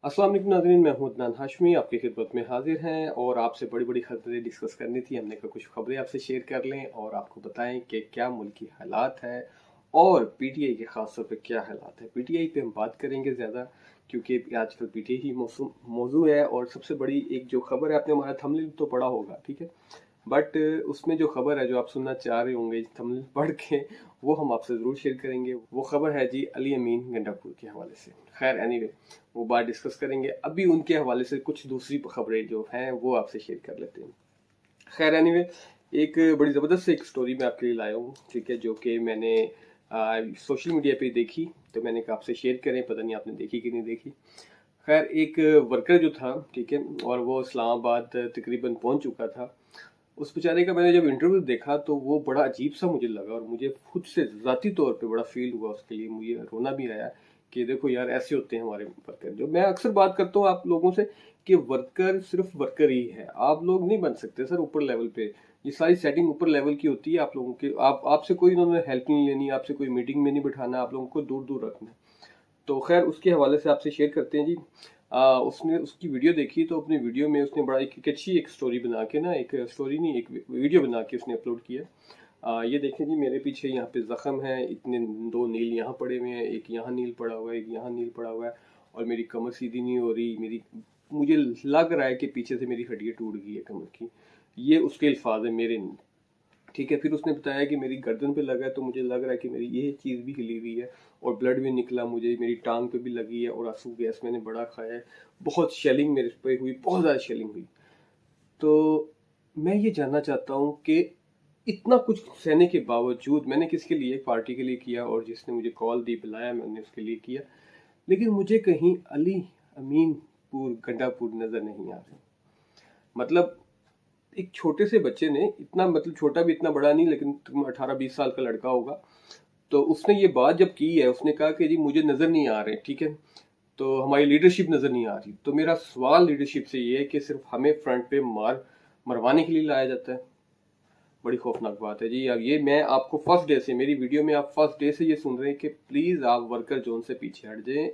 अस्सलाम वालेकुम नाज़रीन, मैं हूं अदनान हाशमी आपकी खिदमत में हाजिर हैं और आपसे बड़ी बड़ी खबरें डिस्कस करनी थी। हमने कहा कुछ खबरें आपसे शेयर कर लें और आपको बताएं कि क्या मुल्की हालात है और पीटीआई के ख़ास तौर पे क्या हालात है। पीटीआई पे हम बात करेंगे ज़्यादा क्योंकि आजकल पीटीआई ही मौजू है। और सबसे बड़ी एक जो खबर है, आपने हमारा थंबनेल तो पढ़ा होगा, ठीक है, बट उसमें जो खबर है जो आप सुनना चाह रहे होंगे थंबनेल पढ़ के, वो हम आपसे ज़रूर शेयर करेंगे। वो खबर है जी अली अमीन गंडापुर के हवाले से। खैर एनीवे, वो बात डिस्कस करेंगे। अभी उनके हवाले से कुछ दूसरी खबरें जो हैं वो आपसे शेयर कर लेते हैं। खैर एनीवे, एक बड़ी ज़बरदस्त एक स्टोरी मैं आपके लिए लाया हूँ, ठीक है, जो कि मैंने सोशल मीडिया पे देखी, तो मैंने कहा आपसे शेयर करें। पता नहीं आपने देखी कि नहीं देखी। खैर एक वर्कर जो था, ठीक है, और वो इस्लामाबाद तकरीबन पहुंच चुका था। उस बेचारे का मैंने जब इंटरव्यू देखा तो वो बड़ा अजीब सा मुझे लगा और मुझे खुद से ज़ाती तौर पे बड़ा फील हुआ उसके लिए। मुझे रोना भी आया कि देखो यार, ऐसे होते हैं हमारे वर्कर। जो मैं अक्सर बात करता हूँ आप लोगों से कि वर्कर सिर्फ वर्कर ही है, आप लोग नहीं बन सकते सर ऊपर लेवल पे। ये सारी सेटिंग ऊपर लेवल की होती है। आप लोगों की आपसे कोई उन्होंने हेल्प नहीं लेनी, आपसे कोई मीटिंग में नहीं बिठाना, आप लोगों को दूर दूर रखना। तो खैर उसके हवाले से आपसे शेयर करते हैं जी। उसने उसकी वीडियो देखी तो अपनी वीडियो में उसने बड़ा एक अच्छी एक स्टोरी बना के ना, एक स्टोरी नहीं, एक वीडियो बना के उसने अपलोड किया। ये देखें जी, मेरे पीछे यहाँ पे जख्म है इतने, दो नील यहाँ पड़े हुए हैं, एक यहाँ नील पड़ा हुआ है, एक यहाँ नील पड़ा हुआ है, और मेरी कमर सीधी नहीं हो रही। मेरी मुझे लग रहा है कि पीछे से मेरी हड्डियाँ टूट गई है कमर की। ये उसके अल्फाज है, मेरे नहीं, ठीक है। फिर उसने बताया कि मेरी गर्दन पे लगा है तो मुझे लग रहा है कि मेरी ये चीज़ भी हिली हुई है और ब्लड भी निकला मुझे, मेरी टांग पे भी लगी है और आंसू गैस मैंने बड़ा खाया है। बहुत शेलिंग मेरे पे हुई, बहुत ज़्यादा शेलिंग हुई। तो मैं ये जानना चाहता हूँ कि इतना कुछ सहने के बावजूद मैंने किसके लिए, पार्टी के लिए किया, और जिसने मुझे कॉल दी बुलाया मैंने उसके लिए किया, लेकिन मुझे कहीं अली अमीनपुर गंडापुर नज़र नहीं आ रहे। मतलब एक छोटे से बच्चे ने इतना, मतलब छोटा भी इतना बड़ा नहीं, लेकिन 18-20 साल का लड़का होगा, तो उसने ये बात जब की है, उसने कहा कि जी मुझे नजर नहीं आ रहे, ठीक है, तो हमारी लीडरशिप नजर नहीं आ रही। तो मेरा सवाल लीडरशिप से ये है कि सिर्फ हमें फ्रंट पे मरवाने के लिए लाया जाता है। बड़ी खौफनाक बात है जी। अब ये मैं आपको फर्स्ट डे से, मेरी वीडियो में आप फर्स्ट डे से ये सुन रहे हैं कि प्लीज आप वर्कर जोन से पीछे हट जाएं।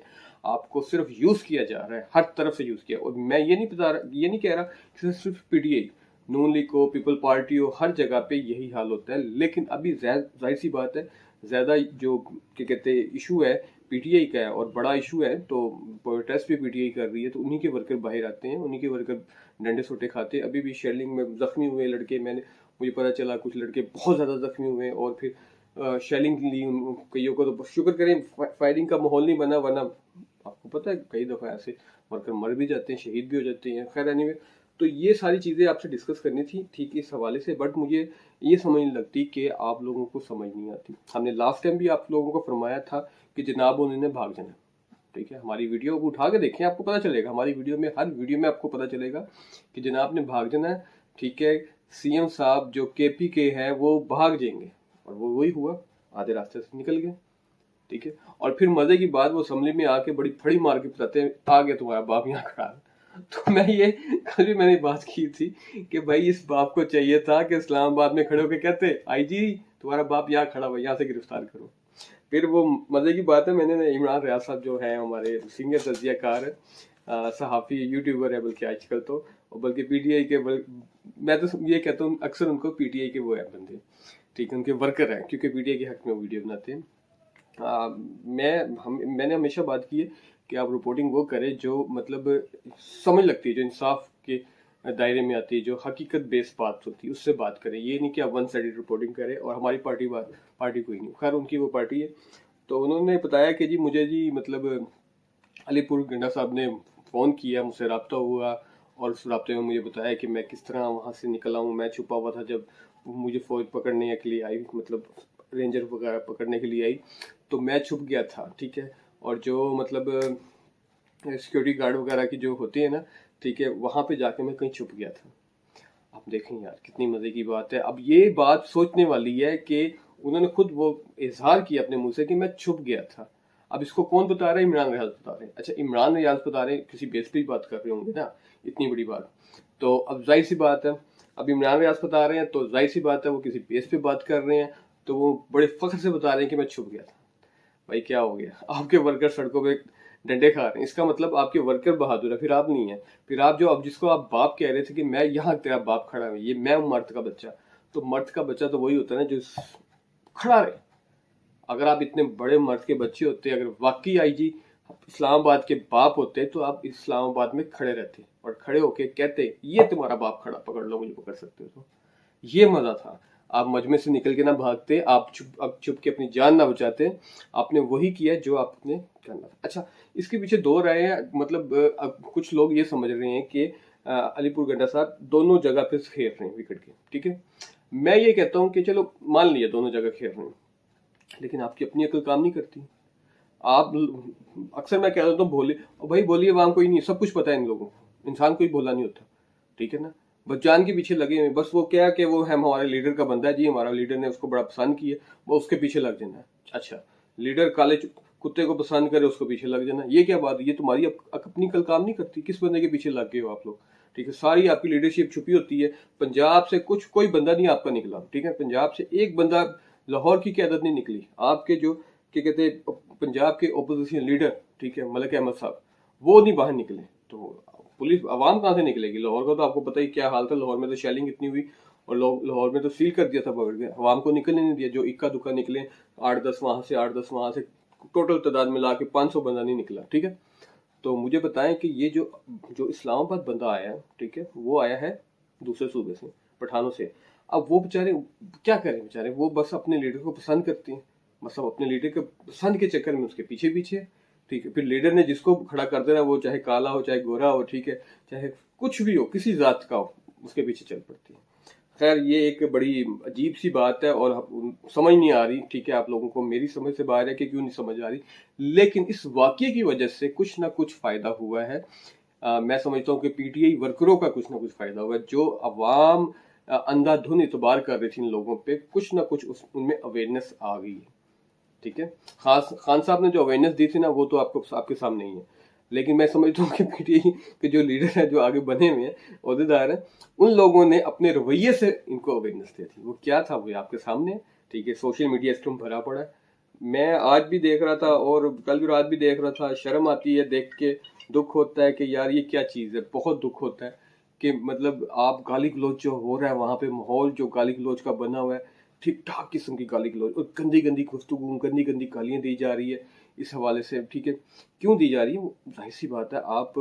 आपको सिर्फ यूज किया जा रहा है, हर तरफ से यूज किया। और मैं ये नहीं बता रहा, ये नहीं कह रहा कि सिर्फ पीटीआई, नून लीग हो, पीपल पार्टी हो, हर जगह पे यही हाल होता है। लेकिन अभी जाहिर सी बात है, ज्यादा जो क्या कहते हैं इशू है पीटीआई का है और बड़ा इशू है, तो प्रोटेस्ट भी पीटीआई कर रही है, तो उन्हीं के वर्कर बाहर आते हैं, उन्हीं के वर्कर डंडे सोटे खाते हैं। अभी भी शेलिंग में जख्मी हुए लड़के, मैंने मुझे पता चला कुछ लड़के बहुत ज़्यादा जख्मी हुए और फिर शेलिंग ली कईयों को। तो शुक्र करें फायरिंग का माहौल नहीं बना, वरना आपको पता है कई दफ़ा ऐसे वर्कर मर भी जाते हैं, शहीद भी हो जाते हैं। खैर एनीवे, तो ये सारी चीज़ें आपसे डिस्कस करनी थी, ठीक, इस हवाले से। बट मुझे ये समझ नहीं लगती कि आप लोगों को समझ नहीं आती। हमने लास्ट टाइम भी आप लोगों को फरमाया था कि जनाब उन्होंने भाग जाना, ठीक है। हमारी वीडियो को उठा के देखें, आपको पता चलेगा, हमारी वीडियो में, हर वीडियो में आपको पता चलेगा कि जनाब ने भाग जाना है, ठीक है। सीएम साहब जो केपी के हैं वो भाग जाएंगे, और वो वही हुआ, आधे रास्ते से निकल गए, ठीक है। और फिर मजे की बात, वो असेंबली में आके बड़ी फड़ी मार के बताते हैं आ गया तुम्हारा बाप यहाँ खड़ा है। तो मैं ये, कल भी मैंने बात की थी कि भाई इस बाप को चाहिए था कि इस्लामाबाद में खड़े होकर कहते आई जी तुम्हारा बाप यहाँ खड़ा हुआ, यहाँ से गिरफ्तार करो। फिर वो मजे की बात है, मैंने इमरान रियाज साहब जो है हमारे सीनियर तजियाकार सहाफ़ी यूट्यूबर है बल्कि आजकल तो, और बल्कि पीटीआई के मैं तो ये कहता हूँ अक्सर उनको पीटीआई के वो है बंदे, ठीक है, उनके वर्कर हैं, क्योंकि पीटीआई के हक में वीडियो बनाते हैं। मैंने हमेशा बात की है कि आप रिपोर्टिंग वो करें जो मतलब समझ लगती है, जो इंसाफ के दायरे में आती है, जो हकीकत बेस्ड बात होती है, उससे बात करें। ये नहीं कि आप वन साइडेड रिपोर्टिंग करें। और हमारी पार्टी कोई नहीं, खैर उनकी वो पार्टी है। तो उन्होंने बताया कि जी मुझे जी मतलब अलीपुर गंडा साहब ने फ़ोन किया, मुझसे रब्ता हुआ, और उस रब्ते में मुझे बताया कि मैं किस तरह वहाँ से निकला हूँ। मैं छुपा हुआ था जब मुझे फ़ौज पकड़ने के लिए आई, मतलब रेंजर वगैरह पकड़ने के लिए आई, तो मैं छुप गया था, ठीक है। और जो मतलब सिक्योरिटी गार्ड वगैरह की जो होती है ना, ठीक है, वहाँ पे जाके मैं कहीं छुप गया था। आप देखें यार कितनी मज़े की बात है। अब ये बात सोचने वाली है कि उन्होंने खुद वो इजहार किया अपने मुंह से कि मैं छुप गया था। अब इसको कौन बता रहा है? इमरान रियाज बता रहे हैं। अच्छा, इमरान रियाज बता रहे हैं, किसी बेस पे ही बात कर रहे होंगे ना, इतनी बड़ी बात। तो अब जाहिर सी बात है, अब इमरान रियाज बता रहे हैं तो जाहिर सी बात है वो किसी बेस पे बात कर रहे हैं, तो वो बड़े फख्र से बता रहे हैं कि मैं छुप गया था। भाई क्या हो गया? आपके वर्कर सड़कों पे डंडे खा रहे हैं, इसका मतलब आपके वर्कर बहादुर है, फिर आप नहीं है। फिर आप जो अब जिसको आप बाप कह रहे थे कि मैं यहाँ तेरा बाप खड़ा है, ये मैं हूं मर्द का बच्चा, तो मर्द का बच्चा तो वही होता है ना जो खड़ा रहे। अगर आप इतने बड़े मर्द के बच्चे होते, अगर वाकई आईजी इस्लामाबाद के बाप होते, तो आप इस्लामाबाद में खड़े रहते और खड़े होके कहते ये तुम्हारा बाप खड़ा, पकड़ लो, मुझे पकड़ सकते हो। तो ये मजा था। आप मजमे से निकल के ना भागते, आप चुप के अपनी जान ना बचाते। आपने वही किया जो आपने करना था। अच्छा, इसके पीछे दो राय हैं। मतलब अब कुछ लोग ये समझ रहे हैं कि अलीपुर गंडा साहब दोनों जगह पे खेल रहे हैं विकेट के, ठीक है। मैं ये कहता हूँ कि चलो मान लिया दोनों जगह खेल रहे हैं, लेकिन आपकी अपनी अकल काम नहीं करती। आप अक्सर मैं कह रहा हूँ भोले, और भाई बोलिए वहां कोई नहीं, सब कुछ पता है इन लोगों को, इंसान कोई भोला नहीं होता, ठीक है ना। बस जान के पीछे लगे हुए, बस वो क्या कि वो हम हमारे लीडर का बंदा है जी, हमारा लीडर ने उसको बड़ा पसंद किया, वो उसके पीछे लग जाना है। अच्छा, लीडर काले कुत्ते को पसंद करे, उसको पीछे लग जाना, ये क्या बात है? ये तुम्हारी अपनी कल काम नहीं करती। किस बंदे के पीछे लग गए हो आप लोग, ठीक है। सारी आपकी लीडरशिप छुपी होती है। पंजाब से कुछ कोई बंदा नहीं आपका निकला, ठीक है। पंजाब से एक बंदा, लाहौर की क्यादत नहीं निकली। आपके जो क्या कहते हैं पंजाब के ओपोजिशन लीडर, ठीक है, मलिक अहमद साहब, वो नहीं बाहर निकले। तो पुलिस आवाम कहाँ से निकलेगी? लाहौर का तो आपको पता ही क्या हाल था। लाहौर में तो शेलिंग इतनी हुई, और लोग लाहौर में तो सील कर दिया था, पकड़ के आवाम को निकलने नहीं दिया। जो इक्का दुक्का निकले, 8-10 वहां से, 8-10 वहां से, टोटल तादाद मिला के 500 बंदा नहीं निकला, ठीक है। तो मुझे बताएं कि ये जो जो इस्लामाबाद बंदा आया है, ठीक है, वो आया है दूसरे सूबे से, पठानों से। अब वो बेचारे क्या करें? बेचारे वो बस अपने लीडर को पसंद करते हैं, बस अब अपने लीडर के पसंद के चक्कर में उसके पीछे पीछे, ठीक है। फिर लीडर ने जिसको खड़ा कर देना, वो चाहे काला हो, चाहे गोरा हो, ठीक है, चाहे कुछ भी हो, किसी जात का हो, उसके पीछे चल पड़ती है। खैर, ये एक बड़ी अजीब सी बात है और समझ नहीं आ रही, ठीक है। आप लोगों को मेरी समझ से बाहर है कि क्यों नहीं समझ आ रही, लेकिन इस वाकये की वजह से कुछ ना कुछ फायदा हुआ है। मैं समझता हूँ कि पीटीआई वर्करों का कुछ ना कुछ फायदा हुआ है। जो अवाम अंधाधुन इतबार कर रही थी इन लोगों पे, कुछ ना कुछ उनमें अवेयरनेस आ गई है, ठीक है। खान साहब ने जो अवेयरनेस दी थी ना, वो तो आपके सामने ही है। लेकिन मैं समझता हूँ कि पीटीआई के जो लीडर है, जो आगे बने हुए हैं, अहदेदार हैं, उन लोगों ने अपने रवैये से इनको अवेयरनेस दी थी। वो क्या था, वो आपके सामने, ठीक है। सोशल मीडिया इसमें भरा पड़ा है। मैं आज भी देख रहा था और कल भी रात भी देख रहा था। शर्म आती है देख के, दुख होता है कि यार ये क्या चीज़ है। बहुत दुख होता है कि मतलब आप गाली गलौज जो हो रहा है वहाँ पे, माहौल जो गाली गलौज का बना हुआ है, ठीक ठाक किस्म की गाली गलौज और गंदी गंदी गुफ्तगू, गंदी गंदी गालियाँ दी जा रही है इस हवाले से, ठीक है। क्यों दी जा रही है? जाहिर सी बात है, आप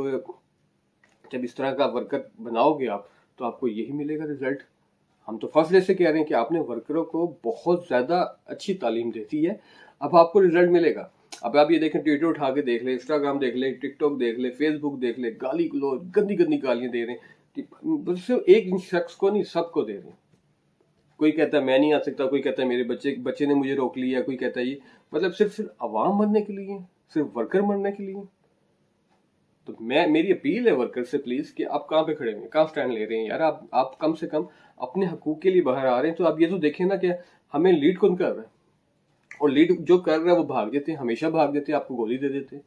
जब इस तरह का वर्कर बनाओगे आप, तो आपको यही मिलेगा रिजल्ट। हम तो फर्स्ट डे से कह रहे हैं कि आपने वर्करों को बहुत ज़्यादा अच्छी तालीम देती है, अब आपको रिजल्ट मिलेगा। अब आप ये देखें, ट्विटर उठा के देख ले, इंस्टाग्राम देख ले, टिकटॉक देख ले, फेसबुक देख ले, गाली गलौज, गंदी गंदी गालियाँ दे रहे हैं कि सिर्फ एक शख्स को नहीं, सबको दे रहे हैं। कोई कहता है मैं नहीं आ सकता, कोई कहता है मेरे बच्चे ने मुझे रोक लिया, कोई कहता है ये, मतलब सिर्फ अवाम मरने के लिए, सिर्फ वर्कर मरने के लिए। तो मेरी अपील है वर्कर से, प्लीज, कि आप कहाँ पे खड़े हैं, कहाँ स्टैंड ले रहे हैं यार। आप कम से कम अपने हकूक के लिए बाहर आ रहे हैं, तो आप ये तो देखें ना कि हमें लीड कौन कर रहा है, और लीड जो कर रहा है वो भाग जाते हैं, हमेशा भाग जाते हैं, आपको गोली दे देते हैं।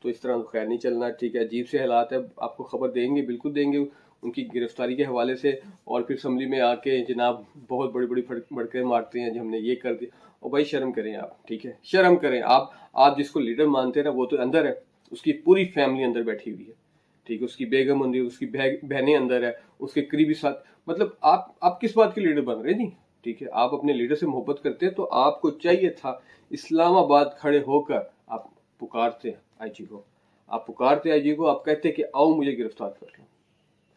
तो इस तरह तो खैर नहीं चलना, ठीक है। अजीब से हालात है, आपको खबर देंगे, बिल्कुल देंगे उनकी गिरफ्तारी के हवाले से। और फिर असम्बली में आके जनाब बहुत बड़ी बड़ी भड़के मारते हैं, जो हमने ये कर दिया। और भाई शर्म करें आप, ठीक है, शर्म करें आप जिसको लीडर मानते हैं ना, वो तो अंदर है, उसकी पूरी फैमिली अंदर बैठी हुई है, ठीक है। उसकी बेगम अंदर, उसकी बहनें अंदर है, उसके करीबी साथ, मतलब आप किस बात के लीडर बन रहे हैं जी, ठीक है। आप अपने लीडर से मोहब्बत करते हैं, तो आपको चाहिए था इस्लामाबाद खड़े होकर आप पुकारते आईजी को, आप पुकारते आईजी को, आप कहते कि आओ मुझे गिरफ्तार कर लो।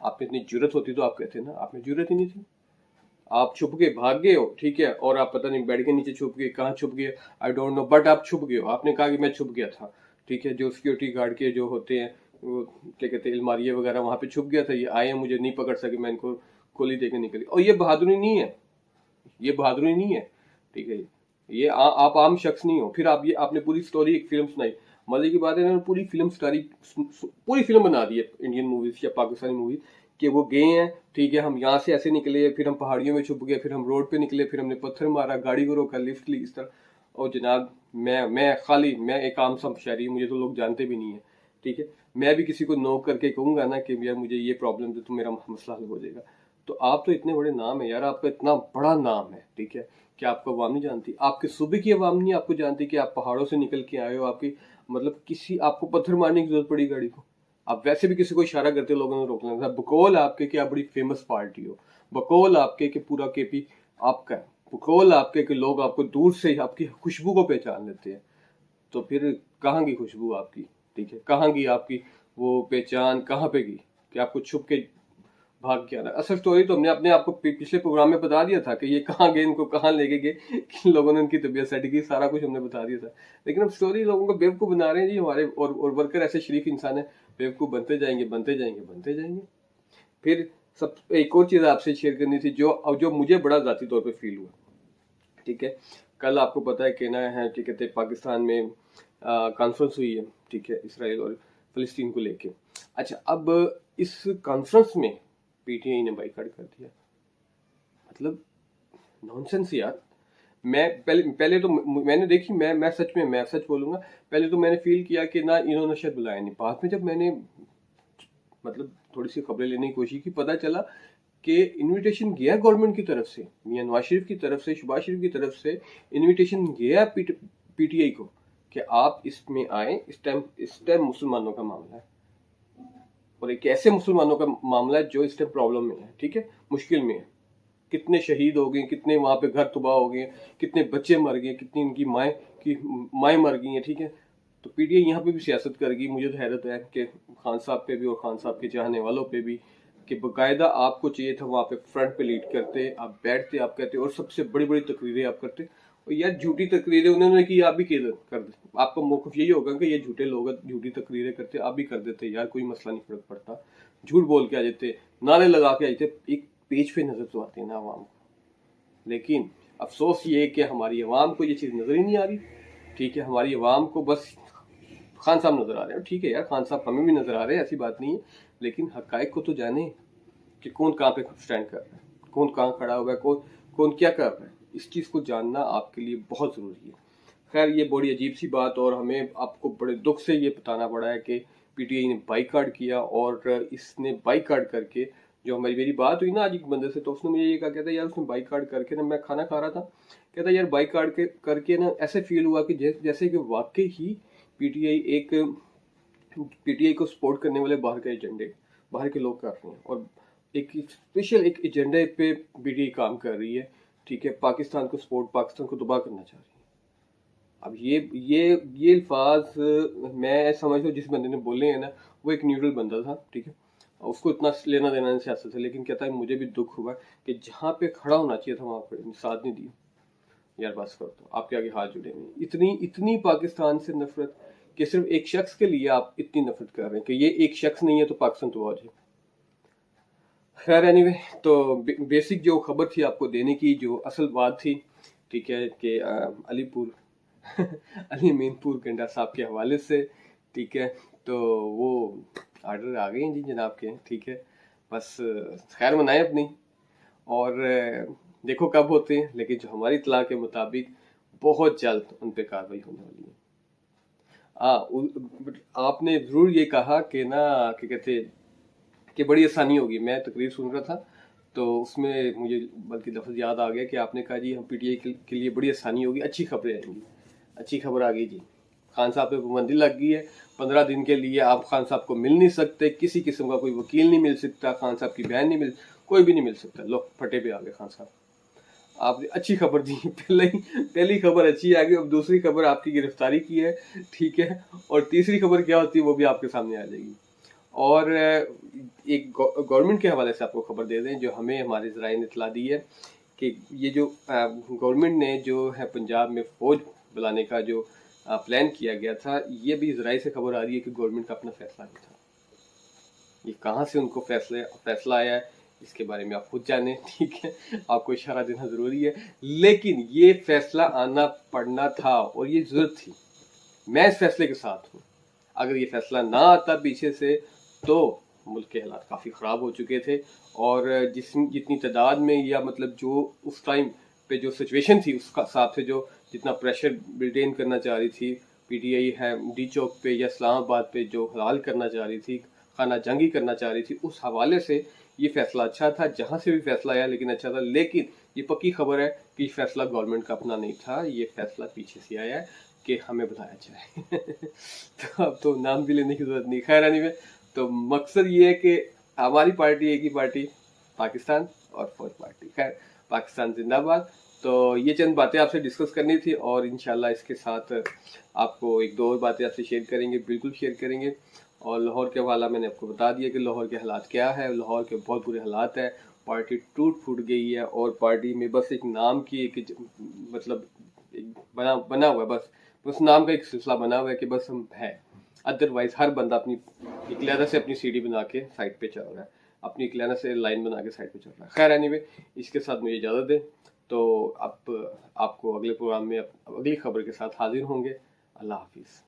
आप में इतनी जरूरत होती तो आप कहते ना, आप में जरूरत ही नहीं थी। आप छुप के भाग गए हो, ठीक है, और आप पता नहीं बेड के नीचे छुप गए, कहाँ छुप गए, आई डोंट नो, बट आप छुप गए हो। आपने कहा कि मैं छुप गया था, ठीक है। जो सिक्योरिटी गार्ड के जो होते हैं, वो क्या कहते हैं, अलमारियाँ वगैरह, वहाँ पे छुप गया था। ये आए, मुझे नहीं पकड़ सके, मैं इनको गोली देके निकली। और ये बहादुरी नहीं है, ये बहादुरी नहीं है, ठीक है। ये आप आम शख्स नहीं हो। फिर आपने पूरी स्टोरी, एक फिल्म सुनाई। मजे की बात है, इन्होंने पूरी फिल्म स्टोरी, पूरी फिल्म बना दी है इंडियन मूवीज या पाकिस्तानी मूवीज, कि वो गए हैं, ठीक है, हम यहाँ से ऐसे निकले, फिर हम पहाड़ियों में छुप गए, फिर हम रोड पे निकले, फिर हमने पत्थर मारा, गाड़ी को रोका, लिफ्ट ली, इस तरह। और जनाब मैं एक आम सा शहरी, मुझे तो लोग जानते भी नहीं है, ठीक है। मैं भी किसी को नो करके कहूंगा ना कि यार मुझे ये प्रॉब्लम है, तो मेरा मसला हल हो जाएगा। तो आप तो इतने बड़े नाम है यार, आपका इतना बड़ा नाम है, ठीक है, कि आपको अवाम नहीं जानती, आपके सूबे की अवाम नहीं आपको जानती कि आप पहाड़ों से निकल के आए हो। आपकी मतलब किसी आपको पत्थर मारने की जरूरत पड़ी गाड़ी को, आप वैसे भी किसी को इशारा करते लोगों ने रोक लेना था। बकौल आपके कि आप बड़ी फेमस पार्टी हो, बकौल आपके कि पूरा केपी आपका है, बकौल आपके कि लोग आपको दूर से आपकी खुशबू को पहचान लेते हैं। तो फिर कहाँ गई खुशबू आपकी, ठीक है, कहाँ गई आपकी वो पहचान, कहाँ पे गई कि आपको छुप के भाग के आना। असल स्टोरी तो हमने अपने आपको पिछले प्रोग्राम में बता दिया था कि ये कहाँ गए, इनको कहाँ लेके गए, कि लोगों ने उनकी तबीयत सेट की, सारा कुछ हमने बता दिया था। लेकिन अब स्टोरी लोगों को बेवकूफ़ बना रहे हैं जी हमारे, और वर्कर ऐसे शरीफ इंसान है, बेवकूफ़ बनते जाएंगे बनते जाएंगे बनते जाएंगे। फिर सब एक और चीज़ आपसे शेयर करनी थी जो मुझे बड़ा ज़ाती तौर पर फील हुआ, ठीक है। कल आपको पता है कि ना है कि कहते हैं पाकिस्तान में कॉन्फ्रेंस हुई है, ठीक है, इसराइल और फ़लस्तीन को लेके। अच्छा, अब इस कॉन्फ्रेंस में पीटीआई ने बाइकआउट कर दिया, मतलब नॉनसेंस यार। मैं पहले तो मैंने देखी, मैं सच में मैं सच बोलूंगा, पहले तो मैंने फील किया कि ना इन्होंने शायद बुलाया नहीं। बाद में जब मैंने मतलब थोड़ी सी खबरें लेने की कोशिश की, पता चला कि इनविटेशन गया गवर्नमेंट की तरफ से, मियां नवाज शरीफ की तरफ से, शहबाज शरीफ की तरफ से इनविटेशन गया पीटीआई को कि आप इसमें आए। इस टाइम मुसलमानों का मामला है, और एक ऐसे मुसलमानों का मामला है जो इस टाइम प्रॉब्लम में है, ठीक है, मुश्किल में है। कितने शहीद हो गए, कितने वहां पे घर तबाह हो गए, कितने बच्चे मर गए, कितनी इनकी माएँ मर गई हैं, ठीक है। तो पीटीआई यहाँ पे भी सियासत कर गई। मुझे तो हैरत है कि खान साहब पे भी और खान साहब के चाहने वालों पे भी, कि बाकायदा आपको चाहिए था वहाँ पे फ्रंट पे लीड करते, आप बैठते, आप कहते और सबसे बड़ी बड़ी तकरीरें आप करते। और यार झूठी तकरीरें उन्होंने की, आप भी कर दे, आपका मौक़िफ़ यही होगा कि ये झूठे लोग झूठी तकरीरें करते, आप भी कर देते यार, कोई मसला नहीं फर्क पड़ता। झूठ बोल के आ जाते, नारे लगा के आ जाते, एक पेज पे नजर तो आती है ना आवाम को। लेकिन अफसोस ये है कि हमारी आवाम को ये चीज़ नजर ही नहीं आ रही, ठीक है। हमारी आवाम को बस खान साहब नजर आ रहे हैं, ठीक है यार, खान साहब हमें भी नजर आ रहे हैं, ऐसी बात नहीं है, लेकिन हकायक को तो जाने कि कौन कहाँ पे स्टैंड कर रहा है, कौन कहाँ खड़ा हुआ है, कौन कौन क्या कर रहा है। इस चीज़ को जानना आपके लिए बहुत ज़रूरी है। खैर, ये बड़ी अजीब सी बात, और हमें आपको बड़े दुख से ये बताना पड़ा है कि पीटीआई ने बाइकआउट किया, और इसने बाइकआउट करके, जो मेरी बात हुई ना आज एक बंदे से, तो उसने मुझे ये कहा, कहता यार उसने बाइकआउट करके ना, मैं खाना खा रहा था, कहता यार बाइकआउट करके ना ऐसे फील हुआ कि जैसे कि वाकई ही पीटीआई को सपोर्ट करने वाले बाहर के एजेंडे, बाहर के लोग कर रहे हैं, और एक स्पेशल एक एजेंडे पे पीटीआई काम कर रही है, ठीक है। पाकिस्तान को सपोर्ट, पाकिस्तान को तबाह करना चाह रही है। अब ये अल्फाज मैं समझता हूँ जिस बंदे ने बोले हैं ना, वो एक न्यूट्रल बंदा था, ठीक है, उसको इतना लेना देना नहीं सियासत से, लेकिन कहता है मुझे भी दुख हुआ कि जहाँ पे खड़ा होना चाहिए था वहाँ पे साथ नहीं दिया। यार बस कर दो, आपके आगे हाथ जुड़े नहीं। इतनी इतनी पाकिस्तान से नफरत कि सिर्फ एक शख्स के लिए आप इतनी नफरत कर रहे हैं कि ये एक शख्स नहीं है तो पाकिस्तान तो आ जाए। खैर एनीवे, तो बेसिक जो खबर थी आपको देने की, जो असल बात थी, ठीक है, कि अलीपुर अली अमीनपुर गंडा साहब के हवाले से, ठीक है, तो वो आर्डर आ गए हैं जी जनाब के, ठीक है। बस खैर मनाएं अपनी, और देखो कब होते हैं, लेकिन जो हमारी इत्तला के मुताबिक बहुत जल्द उन पे कार्रवाई होने वाली है। आपने जरूर ये कहा कि ना, क्या कहते, कि बड़ी आसानी होगी। मैं तकरीर सुन रहा था तो उसमें मुझे बल्कि लफ्ज़ याद आ गया कि आपने कहा जी हम पीटीआई के लिए बड़ी आसानी होगी, अच्छी खबरें आएंगी। अच्छी खबर आ गई जी, खान साहब पे पाबंदी लग गई है। 15 दिन के लिए आप खान साहब को मिल नहीं सकते, किसी किस्म का कोई वकील नहीं मिल सकता, खान साहब की बहन नहीं मिल, कोई भी नहीं मिल सकता। लो फटे पे आ गए खान साहब, आपने अच्छी खबर दी। पहली खबर अच्छी आ गई, अब दूसरी खबर आपकी गिरफ्तारी की है, ठीक है, और तीसरी खबर क्या होती है वो भी आपके सामने आ जाएगी। और एक गवर्नमेंट के हवाले से आपको खबर दे दें, जो हमें हमारे ज़राए ने इतला दी है कि ये जो गवर्नमेंट ने जो है पंजाब में फ़ौज बुलाने का जो प्लान किया गया था, ये भी ज़राए से खबर आ रही है कि गवर्नमेंट का अपना फैसला नहीं था। ये कहाँ से उनको फैसला आया है, इसके बारे में आप खुद जानें, ठीक है, आपको इशारा देना ज़रूरी है, लेकिन ये फैसला आना पड़ना था और ये ज़रूरत थी। मैं इस फैसले के साथ हूँ। अगर ये फैसला ना आता पीछे से तो मुल्क के हालात काफ़ी ख़राब हो चुके थे, और जितनी तादाद में, या मतलब जो उस टाइम पे जो सिचुएशन थी उसका हिसाब से, जो जितना प्रेशर ब्रिटेन करना चाह रही थी पीटीआई है डी चौक पे या इस्लामाबाद पे, जो हलाल करना चाह रही थी, खाना जंगी करना चाह रही थी, उस हवाले से ये फैसला अच्छा था। जहाँ से भी फैसला आया लेकिन अच्छा था। लेकिन ये पक्की खबर है कि फैसला गवर्नमेंट का अपना नहीं था, ये फैसला पीछे से आया है। कि हमें बुलाया जाए। तो अब तो नाम भी लेने की ज़रूरत नहीं। खैर एनीवे, तो मकसद ये है कि हमारी पार्टी एक ही पार्टी, पाकिस्तान और फौज पार्टी। खैर, पाकिस्तान जिंदाबाद। तो ये चंद बातें आपसे डिस्कस करनी थी और इंशाल्लाह इसके साथ आपको एक दो और बातें आपसे शेयर करेंगे, बिल्कुल शेयर करेंगे। और लाहौर के हवाला मैंने आपको बता दिया कि लाहौर के हालात क्या है। लाहौर के बहुत बुरे हालात है, पार्टी टूट फूट गई है और पार्टी में बस एक नाम की एक मतलब एक बना हुआ है, बस नाम का एक सिलसिला बना हुआ है कि बस हम है। अदरवाइज हर बंदा अपनी इकलाना से अपनी सीढ़ी बना के साइड पे चल रहा है, अपनी इकलाना से लाइन बना के साइड पे चल रहा है। खैर एनीवे, इसके साथ मुझे इजाज़त दें। तो अब आपको अगले प्रोग्राम में अगली खबर के साथ हाजिर होंगे। अल्लाह हाफिज़।